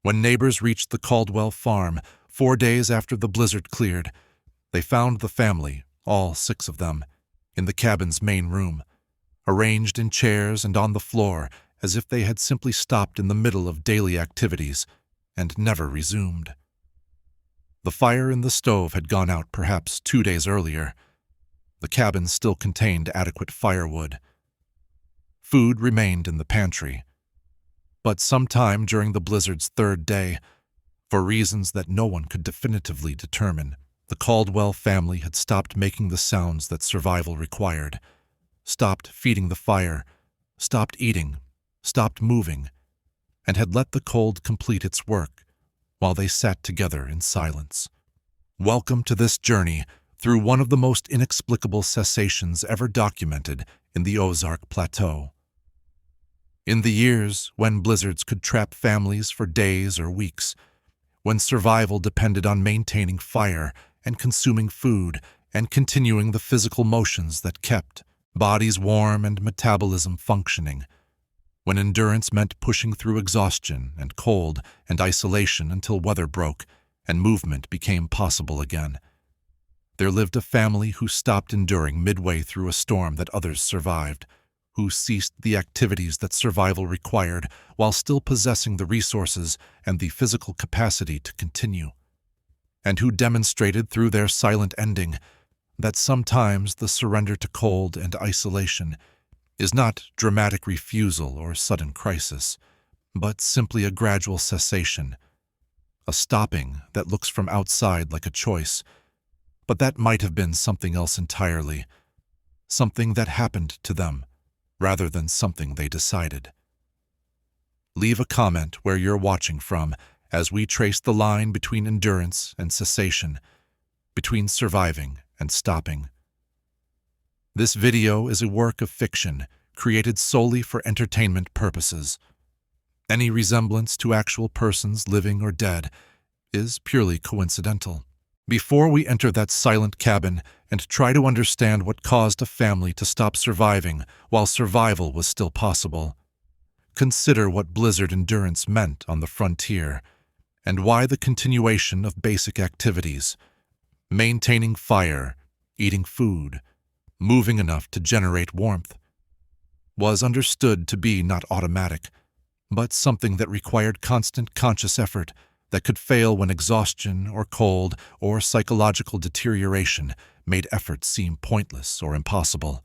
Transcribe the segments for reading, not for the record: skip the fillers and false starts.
When neighbors reached the Caldwell farm 4 days after the blizzard cleared, they found the family, all 6 of them, in the cabin's main room, arranged in chairs and on the floor as if they had simply stopped in the middle of daily activities and never resumed. The fire in the stove had gone out perhaps 2 days earlier. The cabin still contained adequate firewood. Food remained in the pantry. But sometime during the blizzard's 3rd day, for reasons that no one could definitively determine, the Caldwell family had stopped making the sounds that survival required, stopped feeding the fire, stopped eating, stopped moving, and had let the cold complete its work while they sat together in silence. Welcome to this journey through one of the most inexplicable cessations ever documented in the OZARK Plateau. In the years when blizzards could trap families for days or weeks, when survival depended on maintaining fire and consuming food and continuing the physical motions that kept bodies warm and metabolism functioning, when endurance meant pushing through exhaustion and cold and isolation until weather broke and movement became possible again, there lived a family who stopped enduring midway through a storm that others survived, who ceased the activities that survival required while still possessing the resources and the physical capacity to continue, and who demonstrated through their silent ending that sometimes the surrender to cold and isolation is not dramatic refusal or sudden crisis, but simply a gradual cessation, a stopping that looks from outside like a choice, but that might have been something else entirely, something that happened to them, rather than something they decided. Leave a comment where you're watching from as we trace the line between endurance and cessation, between surviving and stopping. This video is a work of fiction created solely for entertainment purposes. Any resemblance to actual persons living or dead is purely coincidental. Before we enter that silent cabin and try to understand what caused a family to stop surviving while survival was still possible, consider what blizzard endurance meant on the frontier and why the continuation of basic activities, maintaining fire, eating food, moving enough to generate warmth, was understood to be not automatic, but something that required constant conscious effort that could fail when exhaustion or cold or psychological deterioration made effort seem pointless or impossible.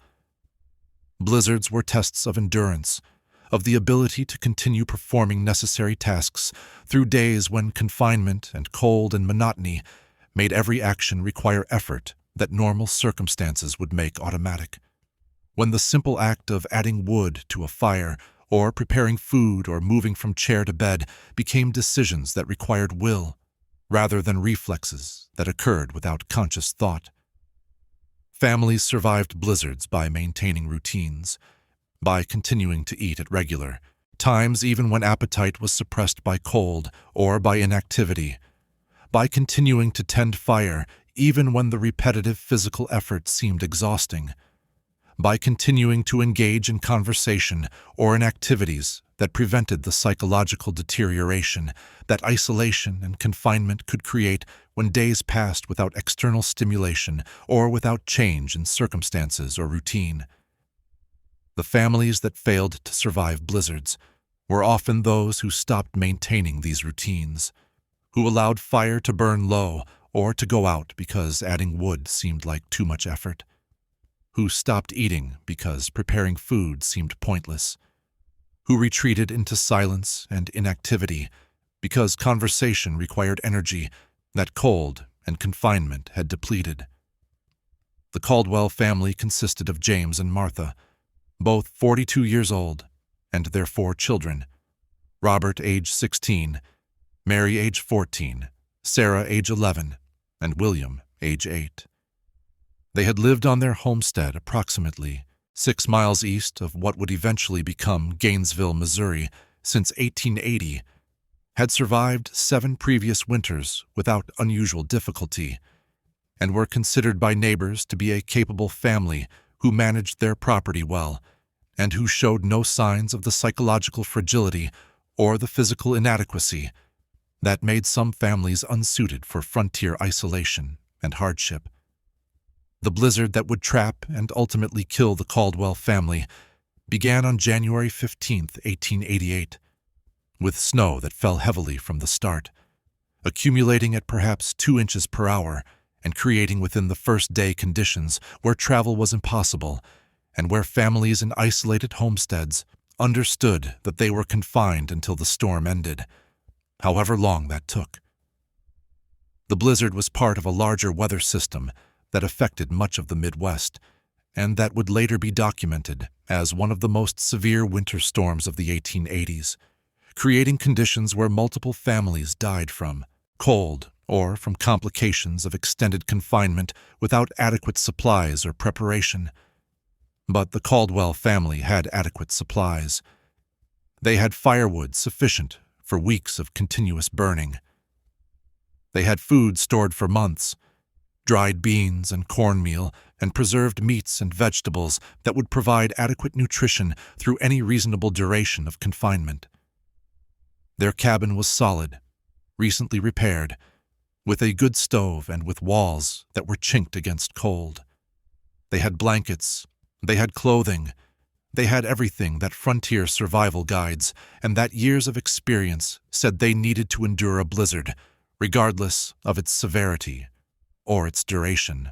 Blizzards were tests of endurance, of the ability to continue performing necessary tasks through days when confinement and cold and monotony made every action require effort that normal circumstances would make automatic. When the simple act of adding wood to a fire or preparing food or moving from chair to bed became decisions that required will, rather than reflexes that occurred without conscious thought. Families survived blizzards by maintaining routines, by continuing to eat at regular times even when appetite was suppressed by cold or by inactivity, by continuing to tend fire even when the repetitive physical effort seemed exhausting, by continuing to engage in conversation or in activities that prevented the psychological deterioration that isolation and confinement could create when days passed without external stimulation or without change in circumstances or routine. The families that failed to survive blizzards were often those who stopped maintaining these routines, who allowed fire to burn low or to go out because adding wood seemed like too much effort, who stopped eating because preparing food seemed pointless, who retreated into silence and inactivity because conversation required energy that cold and confinement had depleted. The Caldwell family consisted of James and Martha, both 42 years old, and their 4 children, Robert, age 16, Mary, age 14, Sarah, age 11, and William, age 8. They had lived on their homestead approximately 6 miles east of what would eventually become Gainesville, Missouri, since 1880, had survived 7 previous winters without unusual difficulty, and were considered by neighbors to be a capable family who managed their property well, and who showed no signs of the psychological fragility or the physical inadequacy that made some families unsuited for frontier isolation and hardship. The blizzard that would trap and ultimately kill the Caldwell family began on January 15, 1888, with snow that fell heavily from the start, accumulating at perhaps 2 inches per hour and creating within the first day conditions where travel was impossible and where families in isolated homesteads understood that they were confined until the storm ended, however long that took. The blizzard was part of a larger weather system that affected much of the Midwest, and that would later be documented as one of the most severe winter storms of the 1880s, creating conditions where multiple families died from cold or from complications of extended confinement without adequate supplies or preparation. But the Caldwell family had adequate supplies. They had firewood sufficient for weeks of continuous burning. They had food stored for months, dried beans and cornmeal and preserved meats and vegetables that would provide adequate nutrition through any reasonable duration of confinement. Their cabin was solid, recently repaired, with a good stove and with walls that were chinked against cold. They had blankets, they had clothing, they had everything that frontier survival guides and that years of experience said they needed to endure a blizzard, regardless of its severity or its duration.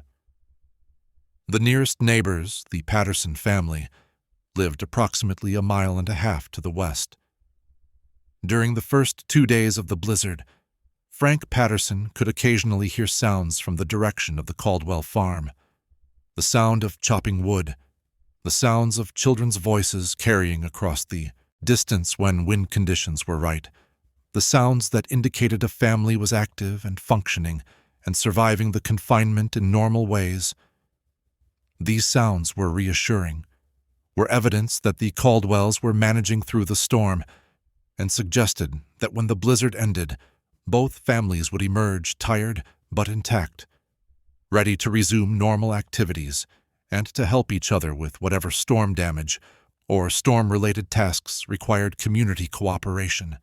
The nearest neighbors, the Patterson family, lived approximately 1.5 miles to the west. During the first 2 days of the blizzard, Frank Patterson could occasionally hear sounds from the direction of the Caldwell farm. The sound of chopping wood, the sounds of children's voices carrying across the distance when wind conditions were right, the sounds that indicated a family was active and functioning and surviving the confinement in normal ways. These sounds were reassuring, were evidence that the Caldwells were managing through the storm, and suggested that when the blizzard ended, both families would emerge tired but intact, ready to resume normal activities and to help each other with whatever storm damage or storm-related tasks required community cooperation.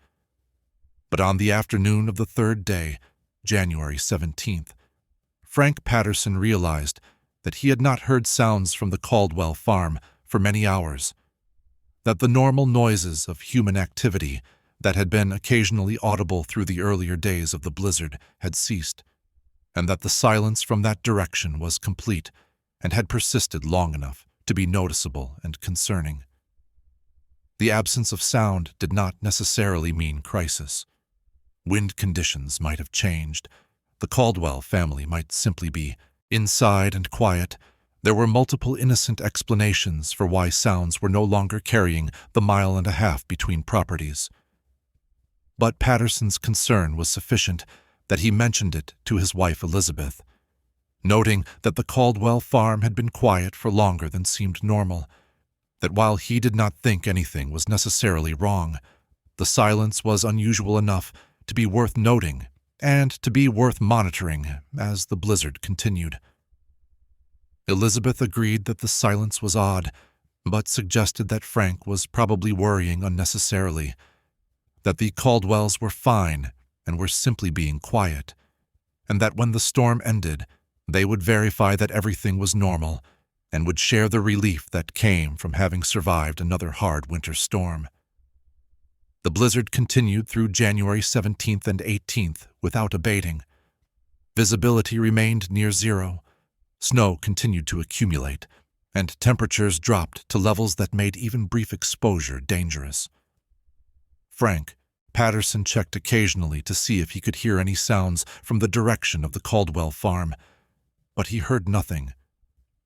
But on the afternoon of the third day, January 17th, Frank Patterson realized that he had not heard sounds from the Caldwell farm for many hours, that the normal noises of human activity that had been occasionally audible through the earlier days of the blizzard had ceased, and that the silence from that direction was complete and had persisted long enough to be noticeable and concerning. The absence of sound did not necessarily mean crisis. Wind conditions might have changed. The Caldwell family might simply be inside and quiet. There were multiple innocent explanations for why sounds were no longer carrying the 1.5 miles between properties. But Patterson's concern was sufficient that he mentioned it to his wife Elizabeth, noting that the Caldwell farm had been quiet for longer than seemed normal, that while he did not think anything was necessarily wrong, the silence was unusual enough to be worth noting and to be worth monitoring as the blizzard continued. Elizabeth agreed that the silence was odd, but suggested that Frank was probably worrying unnecessarily, that the Caldwells were fine and were simply being quiet, and that when the storm ended, they would verify that everything was normal and would share the relief that came from having survived another hard winter storm. The blizzard continued through January 17th and 18th without abating. Visibility remained near zero. Snow continued to accumulate, and temperatures dropped to levels that made even brief exposure dangerous. Frank Patterson checked occasionally to see if he could hear any sounds from the direction of the Caldwell farm, but he heard nothing.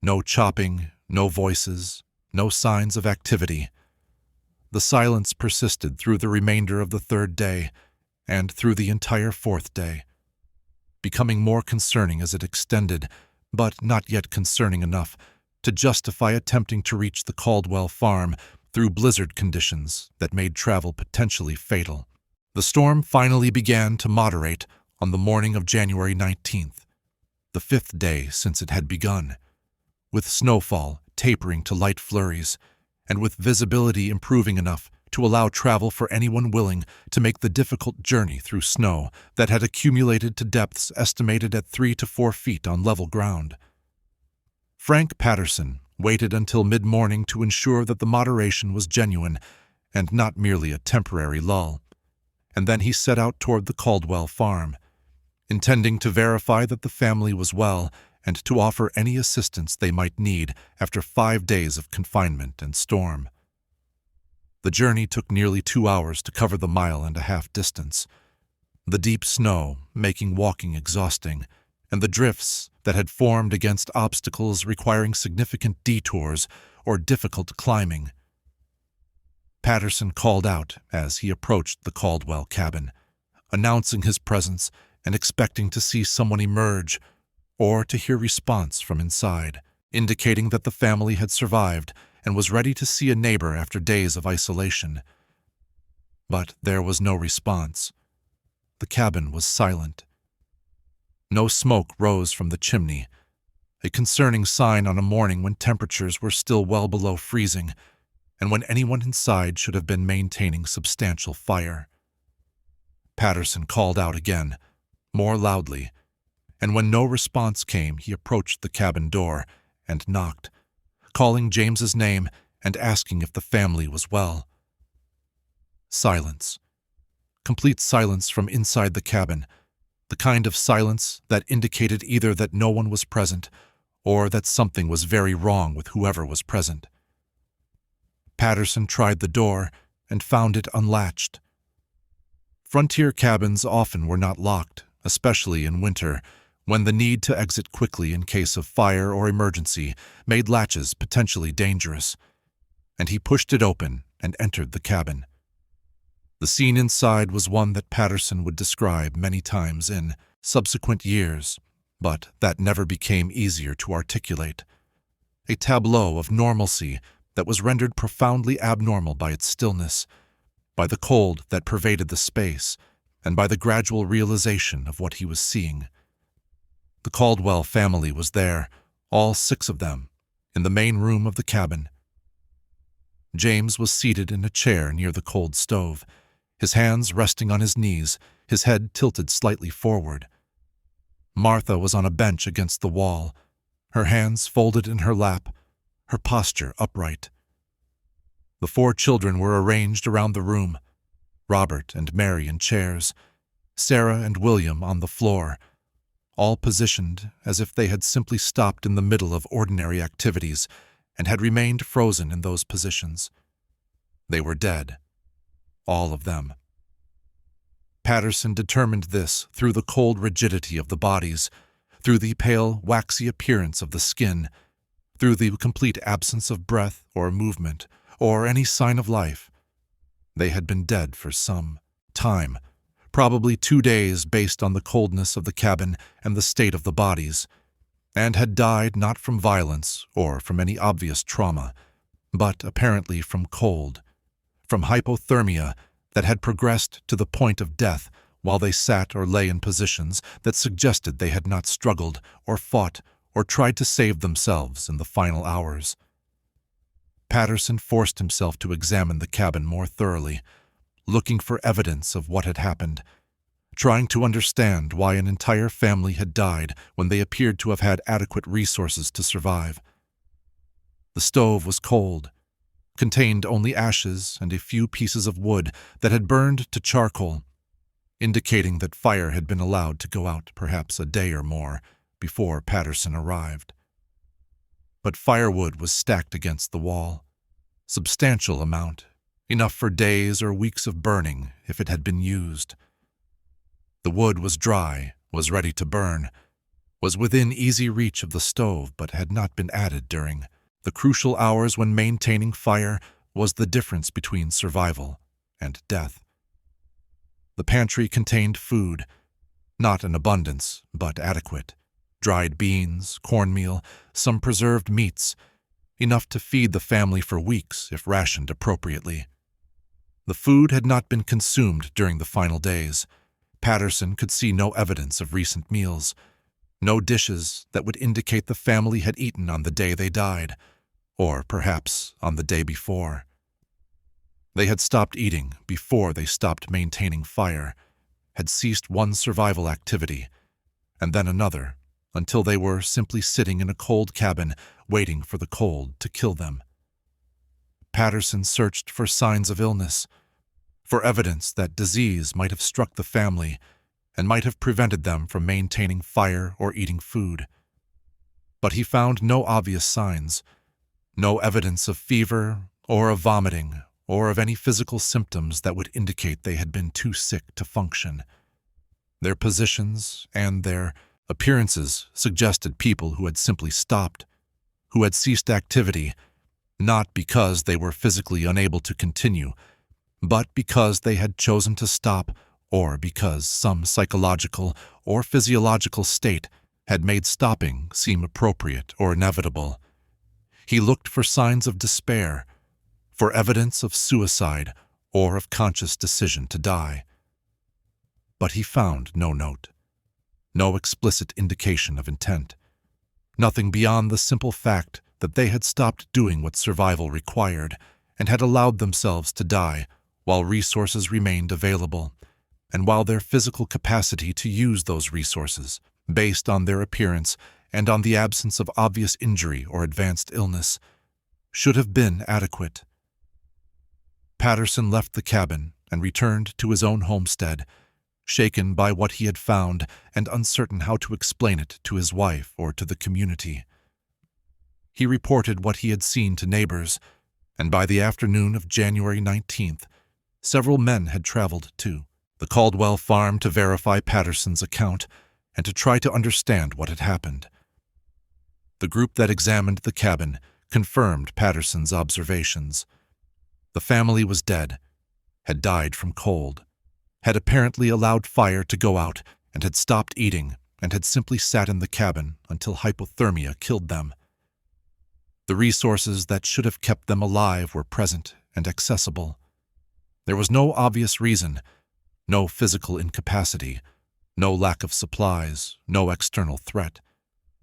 No chopping, no voices, no signs of activity. The silence persisted through the remainder of the third day and through the entire fourth day, becoming more concerning as it extended, but not yet concerning enough to justify attempting to reach the Caldwell farm through blizzard conditions that made travel potentially fatal. The storm finally began to moderate on the morning of January 19th, the fifth day since it had begun, with snowfall tapering to light flurries, and with visibility improving enough to allow travel for anyone willing to make the difficult journey through snow that had accumulated to depths estimated at 3 to 4 feet on level ground. Frank Patterson waited until mid-morning to ensure that the moderation was genuine and not merely a temporary lull, and then he set out toward the Caldwell farm, intending to verify that the family was well and to offer any assistance they might need after 5 days of confinement and storm. The journey took nearly 2 hours to cover the 1.5-mile distance, the deep snow making walking exhausting, and the drifts that had formed against obstacles requiring significant detours or difficult climbing. Patterson called out as he approached the Caldwell cabin, announcing his presence and expecting to see someone emerge or to hear response from inside, indicating that the family had survived and was ready to see a neighbor after days of isolation. But there was no response. The cabin was silent. No smoke rose from the chimney, a concerning sign on a morning when temperatures were still well below freezing and when anyone inside should have been maintaining substantial fire. Patterson called out again, more loudly, and when no response came, he approached the cabin door and knocked, calling James's name and asking if the family was well. Silence. Complete silence from inside the cabin, the kind of silence that indicated either that no one was present or that something was very wrong with whoever was present. Patterson tried the door and found it unlatched. Frontier cabins often were not locked, especially in winter, when the need to exit quickly in case of fire or emergency made latches potentially dangerous, and he pushed it open and entered the cabin. The scene inside was one that Patterson would describe many times in subsequent years, but that never became easier to articulate. A tableau of normalcy that was rendered profoundly abnormal by its stillness, by the cold that pervaded the space, and by the gradual realization of what he was seeing. The Caldwell family was there, all 6 of them, in the main room of the cabin. James was seated in a chair near the cold stove, his hands resting on his knees, his head tilted slightly forward. Martha was on a bench against the wall, her hands folded in her lap, her posture upright. The 4 children were arranged around the room, Robert and Mary in chairs, Sarah and William on the floor, all positioned as if they had simply stopped in the middle of ordinary activities and had remained frozen in those positions. They were dead, all of them. Patterson determined this through the cold rigidity of the bodies, through the pale, waxy appearance of the skin, through the complete absence of breath or movement or any sign of life. They had been dead for some time, probably 2 days based on the coldness of the cabin and the state of the bodies, and had died not from violence or from any obvious trauma, but apparently from cold, from hypothermia that had progressed to the point of death while they sat or lay in positions that suggested they had not struggled or fought or tried to save themselves in the final hours. Patterson forced himself to examine the cabin more thoroughly, looking for evidence of what had happened, trying to understand why an entire family had died when they appeared to have had adequate resources to survive. The stove was cold, contained only ashes and a few pieces of wood that had burned to charcoal, indicating that fire had been allowed to go out perhaps a day or more before Patterson arrived. But firewood was stacked against the wall, substantial amount, enough for days or weeks of burning if it had been used. The wood was dry, was ready to burn, was within easy reach of the stove but had not been added during the crucial hours when maintaining fire was the difference between survival and death. The pantry contained food, not in abundance, but adequate. Dried beans, cornmeal, some preserved meats, enough to feed the family for weeks if rationed appropriately. The food had not been consumed during the final days. Patterson could see no evidence of recent meals, no dishes that would indicate the family had eaten on the day they died, or perhaps on the day before. They had stopped eating before they stopped maintaining fire, had ceased one survival activity, and then another, until they were simply sitting in a cold cabin waiting for the cold to kill them. Patterson searched for signs of illness, for evidence that disease might have struck the family and might have prevented them from maintaining fire or eating food. But he found no obvious signs, no evidence of fever or of vomiting or of any physical symptoms that would indicate they had been too sick to function. Their positions and their appearances suggested people who had simply stopped, who had ceased activity, not because they were physically unable to continue, but because they had chosen to stop or because some psychological or physiological state had made stopping seem appropriate or inevitable. He looked for signs of despair, for evidence of suicide or of conscious decision to die. But he found no note, no explicit indication of intent, nothing beyond the simple fact that they had stopped doing what survival required and had allowed themselves to die while resources remained available, and while their physical capacity to use those resources, based on their appearance and on the absence of obvious injury or advanced illness, should have been adequate. Patterson left the cabin and returned to his own homestead, shaken by what he had found and uncertain how to explain it to his wife or to the community. He reported what he had seen to neighbors, and by the afternoon of January 19th, several men had traveled to the Caldwell farm to verify Patterson's account and to try to understand what had happened. The group that examined the cabin confirmed Patterson's observations. The family was dead, had died from cold, had apparently allowed fire to go out and had stopped eating and had simply sat in the cabin until hypothermia killed them. The resources that should have kept them alive were present and accessible. There was no obvious reason, no physical incapacity, no lack of supplies, no external threat,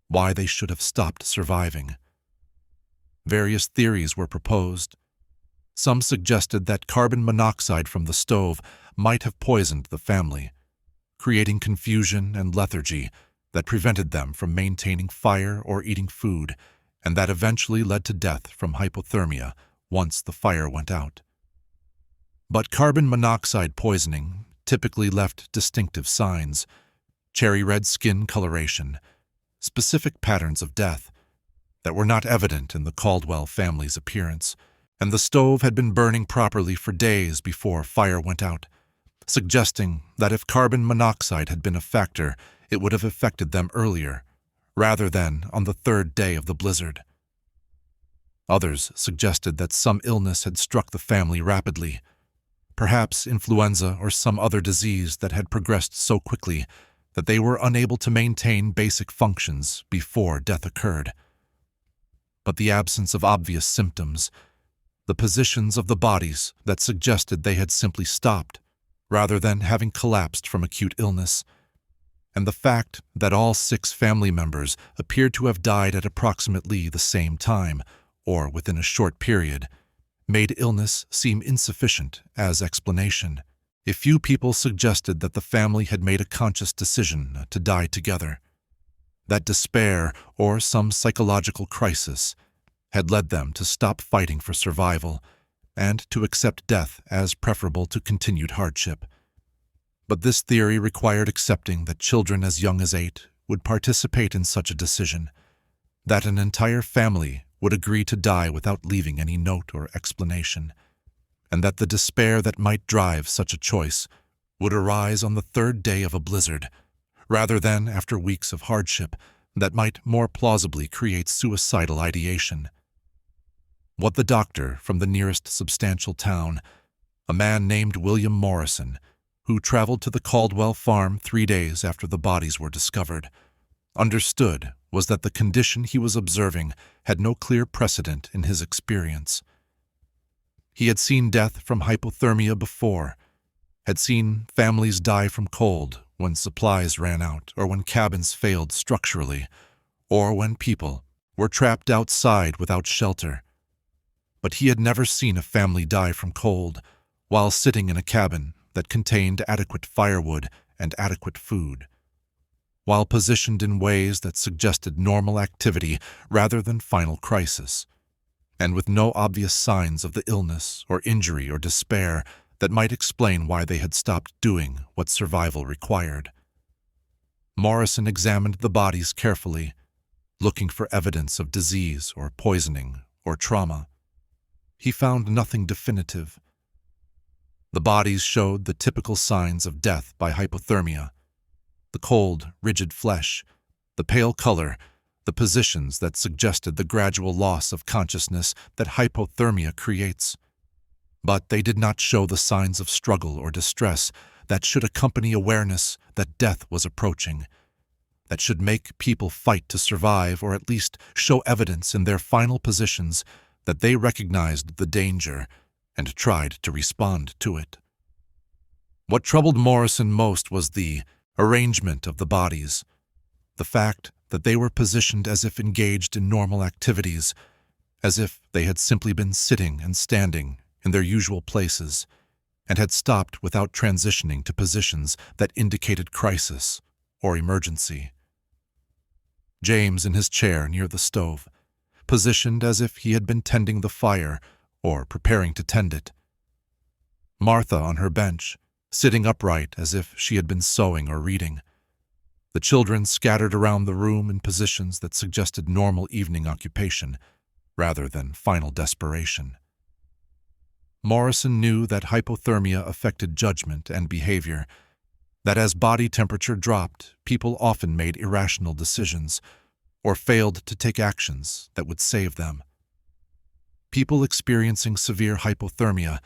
why they should have stopped surviving. Various theories were proposed. Some suggested that carbon monoxide from the stove might have poisoned the family, creating confusion and lethargy that prevented them from maintaining fire or eating food, and that eventually led to death from hypothermia once the fire went out. But carbon monoxide poisoning typically left distinctive signs: cherry red skin coloration, specific patterns of death that were not evident in the Caldwell family's appearance, and the stove had been burning properly for days before fire went out, suggesting that if carbon monoxide had been a factor, it would have affected them earlier, rather than on the third day of the blizzard. Others suggested that some illness had struck the family rapidly, perhaps influenza or some other disease that had progressed so quickly that they were unable to maintain basic functions before death occurred. But the absence of obvious symptoms, the positions of the bodies that suggested they had simply stopped, rather than having collapsed from acute illness, and the fact that all 6 family members appeared to have died at approximately the same time, or within a short period, made illness seem insufficient as explanation. A few people suggested that the family had made a conscious decision to die together, that despair or some psychological crisis had led them to stop fighting for survival and to accept death as preferable to continued hardship. But this theory required accepting that children as young as 8 would participate in such a decision, that an entire family would agree to die without leaving any note or explanation, and that the despair that might drive such a choice would arise on the 3rd day of a blizzard, rather than after weeks of hardship that might more plausibly create suicidal ideation. What the doctor from the nearest substantial town, a man named William Morrison, who traveled to the Caldwell farm 3 days after the bodies were discovered, understood was that the condition he was observing had no clear precedent in his experience. He had seen death from hypothermia before, had seen families die from cold when supplies ran out or when cabins failed structurally, or when people were trapped outside without shelter. but he had never seen a family die from cold while sitting in a cabin that contained adequate firewood and adequate food, while positioned in ways that suggested normal activity rather than final crisis, and with no obvious signs of the illness or injury or despair that might explain why they had stopped doing what survival required. Morrison examined the bodies carefully, looking for evidence of disease or poisoning or trauma. He found nothing definitive. The bodies showed the typical signs of death by hypothermia: the cold, rigid flesh, the pale color, the positions that suggested the gradual loss of consciousness that hypothermia creates. But they did not show the signs of struggle or distress that should accompany awareness that death was approaching, that should make people fight to survive or at least show evidence in their final positions that they recognized the danger and tried to respond to it. What troubled Morrison most was the arrangement of the bodies, the fact that they were positioned as if engaged in normal activities, as if they had simply been sitting and standing in their usual places and had stopped without transitioning to positions that indicated crisis or emergency. James in his chair near the stove, positioned as if he had been tending the fire or preparing to tend it. Martha on her bench, sitting upright as if she had been sewing or reading. The children scattered around the room in positions that suggested normal evening occupation rather than final desperation. Morrison knew that hypothermia affected judgment and behavior, that as body temperature dropped, people often made irrational decisions or failed to take actions that would save them. People experiencing severe hypothermia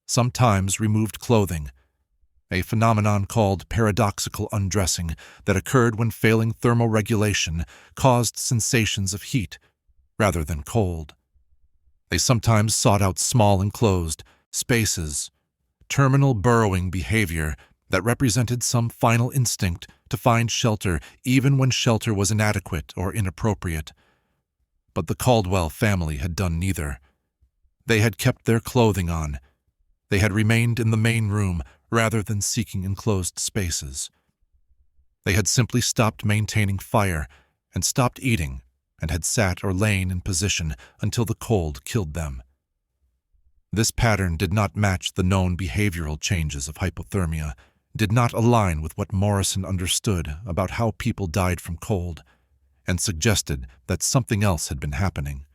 sometimes removed clothing, a phenomenon called paradoxical undressing that occurred when failing thermoregulation caused sensations of heat rather than cold. They sometimes sought out small enclosed spaces, terminal burrowing behavior that represented some final instinct to find shelter even when shelter was inadequate or inappropriate. But the Caldwell family had done neither. They had kept their clothing on. They had remained in the main room rather than seeking enclosed spaces. They had simply stopped maintaining fire and stopped eating and had sat or lain in position until the cold killed them. This pattern did not match the known behavioral changes of hypothermia, did not align with what Morrison understood about how people died from cold, and suggested that something else had been happening,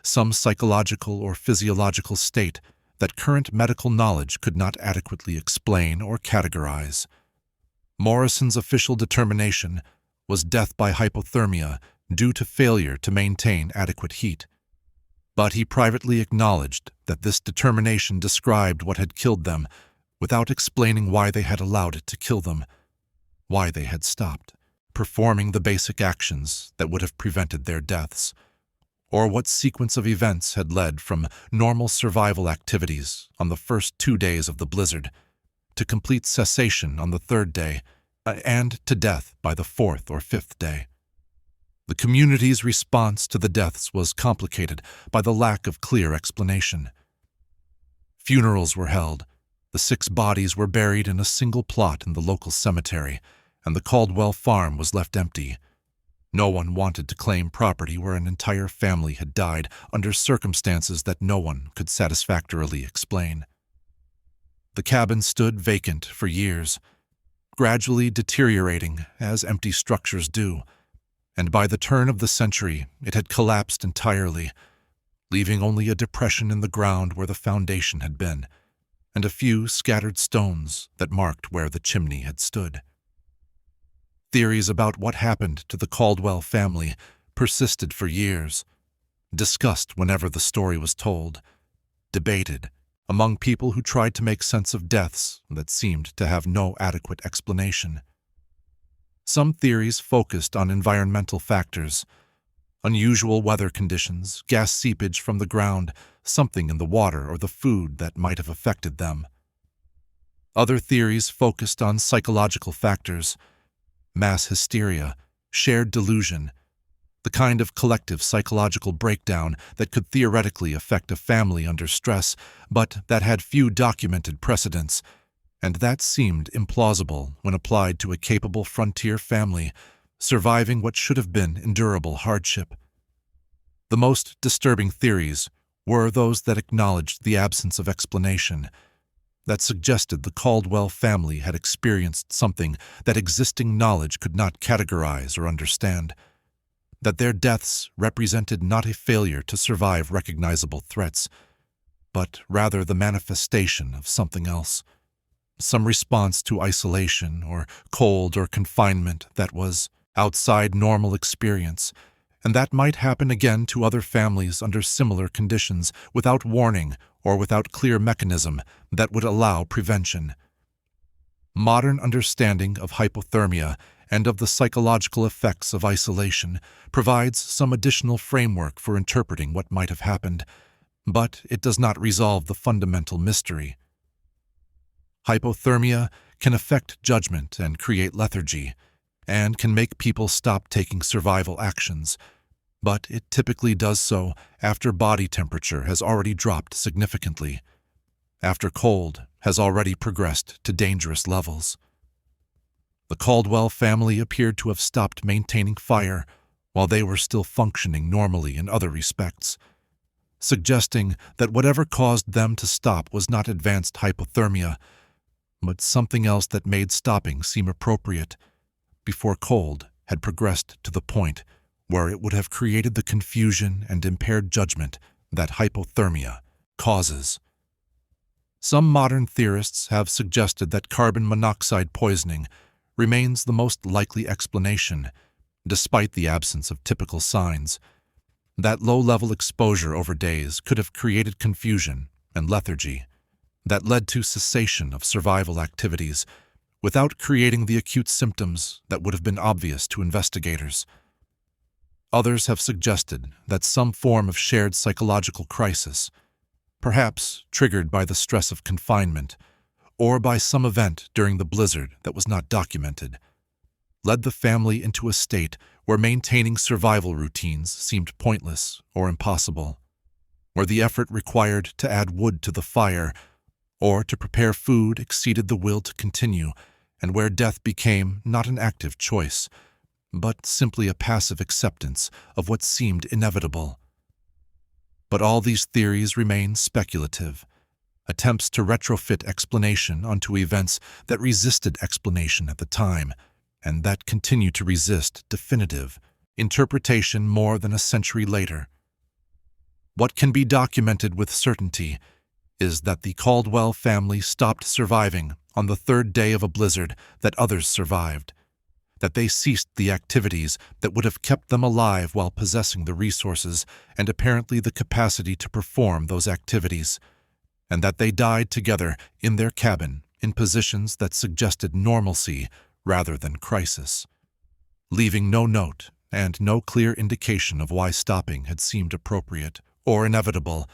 some psychological or physiological state that current medical knowledge could not adequately explain or categorize. Morrison's official determination was death by hypothermia due to failure to maintain adequate heat, but he privately acknowledged that this determination described what had killed them without explaining why they had allowed it to kill them, why they had stopped performing the basic actions that would have prevented their deaths, or what sequence of events had led from normal survival activities on the first 2 days of the blizzard to complete cessation on the 3rd day and to death by the 4th or 5th day. The community's response to the deaths was complicated by the lack of clear explanation. Funerals were held. The 6 bodies were buried in a single plot in the local cemetery, and the Caldwell farm was left empty. No one wanted to claim property where an entire family had died under circumstances that no one could satisfactorily explain. The cabin stood vacant for years, gradually deteriorating as empty structures do, and by the turn of the century it had collapsed entirely, leaving only a depression in the ground where the foundation had been, and a few scattered stones that marked where the chimney had stood. Theories about what happened to the Caldwell family persisted for years, discussed whenever the story was told, debated among people who tried to make sense of deaths that seemed to have no adequate explanation. Some theories focused on environmental factors, unusual weather conditions, gas seepage from the ground, something in the water or the food that might have affected them. Other theories focused on psychological factors, mass hysteria, shared delusion, the kind of collective psychological breakdown that could theoretically affect a family under stress, but that had few documented precedents, and that seemed implausible when applied to a capable frontier family surviving what should have been endurable hardship. The most disturbing theories were those that acknowledged the absence of explanation, that suggested the Caldwell family had experienced something that existing knowledge could not categorize or understand, that their deaths represented not a failure to survive recognizable threats, but rather the manifestation of something else, some response to isolation or cold or confinement that was outside normal experience, and that might happen again to other families under similar conditions without warning or without clear mechanism that would allow prevention. Modern understanding of hypothermia and of the psychological effects of isolation provides some additional framework for interpreting what might have happened, but it does not resolve the fundamental mystery. Hypothermia can affect judgment and create lethargy, and can make people stop taking survival actions, but it typically does so after body temperature has already dropped significantly, after cold has already progressed to dangerous levels. The Caldwell family appeared to have stopped maintaining fire while they were still functioning normally in other respects, suggesting that whatever caused them to stop was not advanced hypothermia, but something else that made stopping seem appropriate before cold had progressed to the point where it would have created the confusion and impaired judgment that hypothermia causes. Some modern theorists have suggested that carbon monoxide poisoning remains the most likely explanation, despite the absence of typical signs. That low-level exposure over days could have created confusion and lethargy that led to cessation of survival activities without creating the acute symptoms that would have been obvious to investigators. Others have suggested that some form of shared psychological crisis, perhaps triggered by the stress of confinement or by some event during the blizzard that was not documented, led the family into a state where maintaining survival routines seemed pointless or impossible, where the effort required to add wood to the fire or to prepare food exceeded the will to continue, and where death became not an active choice, but simply a passive acceptance of what seemed inevitable. But all these theories remain speculative, attempts to retrofit explanation onto events that resisted explanation at the time, and that continue to resist definitive interpretation more than a century later. What can be documented with certainty is that the Caldwell family stopped surviving on the third day of a blizzard that others survived, that they ceased the activities that would have kept them alive while possessing the resources and apparently the capacity to perform those activities, and that they died together in their cabin in positions that suggested normalcy rather than crisis, leaving no note and no clear indication of why stopping had seemed appropriate or inevitable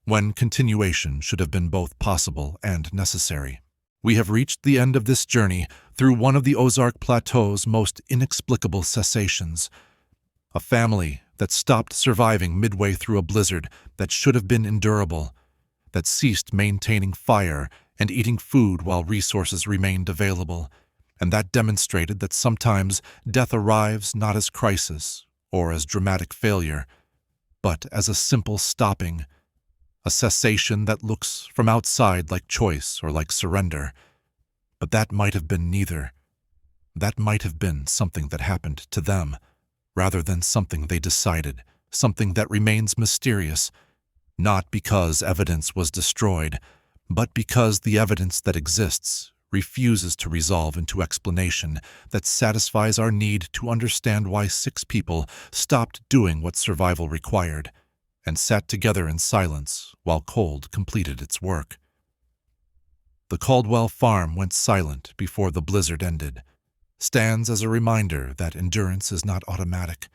when continuation should have been both possible and necessary. We have reached the end of this journey through one of the Ozark Plateau's most inexplicable cessations, a family that stopped surviving midway through a blizzard that should have been endurable, that ceased maintaining fire and eating food while resources remained available, and that demonstrated that sometimes death arrives not as crisis or as dramatic failure, but as a simple stopping, a cessation that looks from outside like choice or like surrender. But that might have been neither. That might have been something that happened to them, rather than something they decided, something that remains mysterious, not because evidence was destroyed, but because the evidence that exists refuses to resolve into explanation that satisfies our need to understand why 6 people stopped doing what survival required and sat together in silence while cold completed its work. The Caldwell farm went silent before the blizzard ended, stands as a reminder that endurance is not automatic,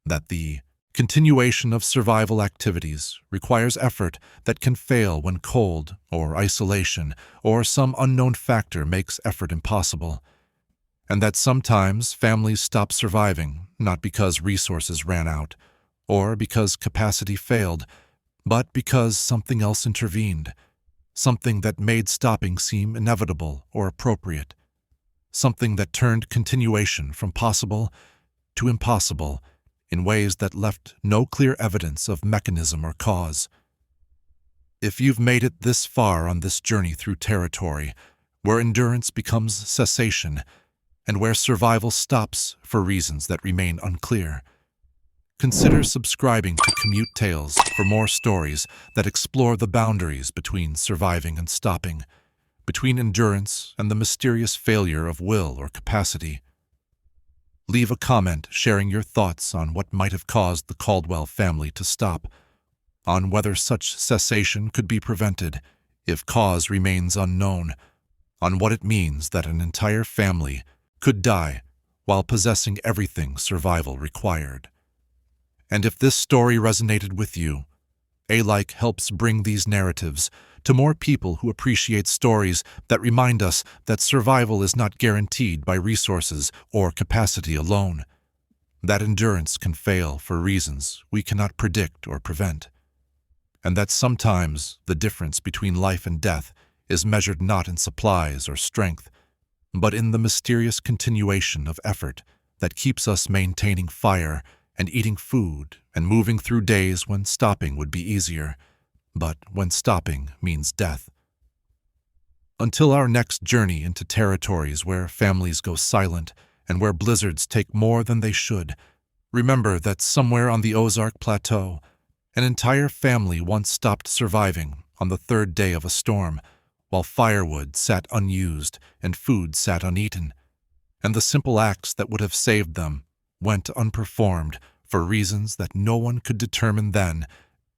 that the continuation of survival activities requires effort that can fail when cold or isolation or some unknown factor makes effort impossible, and that sometimes families stop surviving not because resources ran out, or because capacity failed, but because something else intervened, something that made stopping seem inevitable or appropriate, something that turned continuation from possible to impossible in ways that left no clear evidence of mechanism or cause. If you've made it this far on this journey through territory, where endurance becomes cessation, and where survival stops for reasons that remain unclear, consider subscribing to Commute Tales for more stories that explore the boundaries between surviving and stopping, between endurance and the mysterious failure of will or capacity. Leave a comment sharing your thoughts on what might have caused the Caldwell family to stop, on whether such cessation could be prevented if cause remains unknown, on what it means that an entire family could die while possessing everything survival required. And if this story resonated with you, a like helps bring these narratives to more people who appreciate stories that remind us that survival is not guaranteed by resources or capacity alone, that endurance can fail for reasons we cannot predict or prevent, and that sometimes the difference between life and death is measured not in supplies or strength, but in the mysterious continuation of effort that keeps us maintaining fire and eating food and moving through days when stopping would be easier, but when stopping means death. Until our next journey into territories where families go silent and where blizzards take more than they should, remember that somewhere on the OZARK Plateau, an entire family once stopped surviving on the third day of a storm, while firewood sat unused and food sat uneaten, and the simple acts that would have saved them went unperformed for reasons that no one could determine then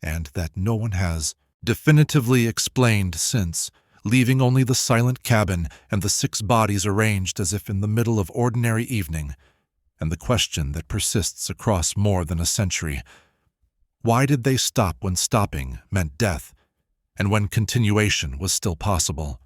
and that no one has definitively explained since, leaving only the silent cabin and the 6 bodies arranged as if in the middle of ordinary evening, and the question that persists across more than a century: why did they stop when stopping meant death, and when continuation was still possible?